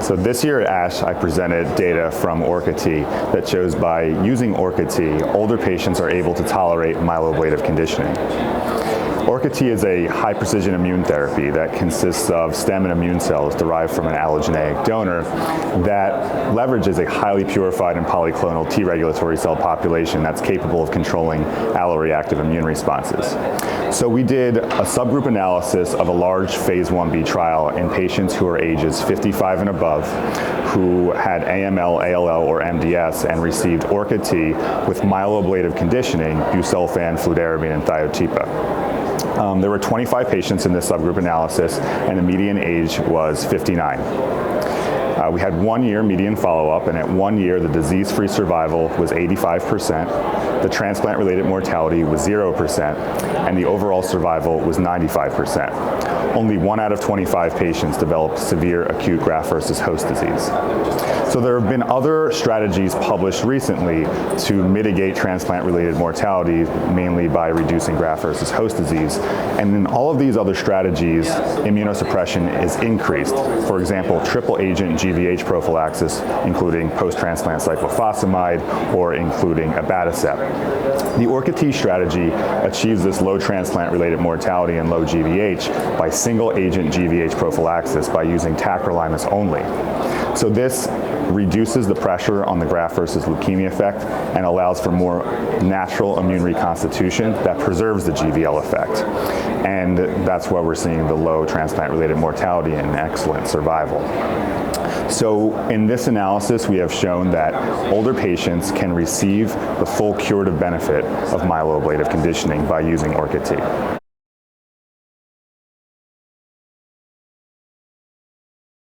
So this year at ASH, I presented data from Orca-T that shows by using Orca-T, older patients are able to tolerate myeloablative conditioning. Orca-T is a high-precision immune therapy that consists of stem and immune cells derived from an allogeneic donor that leverages a highly purified and polyclonal T regulatory cell population that's capable of controlling alloreactive immune responses. So we did a subgroup analysis of a large phase 1b trial in patients who are ages 55 and above who had AML, ALL, or MDS and received Orca-T with myeloablative conditioning, Busulfan, Fludarabine, and Thiotepa. There were 25 patients in this subgroup analysis, and the median age was 59. We had 1 year median follow-up, and at 1 year, the disease-free survival was 85%, the transplant-related mortality was 0%, and the overall survival was 95%. Only 1 out of 25 patients developed severe acute graft versus host disease. So there have been other strategies published recently to mitigate transplant-related mortality, mainly by reducing graft versus host disease. And in all of these other strategies, immunosuppression is increased. For example, triple-agent GVH prophylaxis, including post-transplant cyclophosphamide or including abatacept. The Orca-T strategy achieves this low transplant-related mortality and low GVH by single-agent GVH prophylaxis by using tacrolimus only. So this reduces the pressure on the graft versus leukemia effect and allows for more natural immune reconstitution that preserves the GVL effect. And that's why we're seeing the low transplant-related mortality and excellent survival. So in this analysis, we have shown that older patients can receive the full curative benefit of myeloablative conditioning by using Orca-T.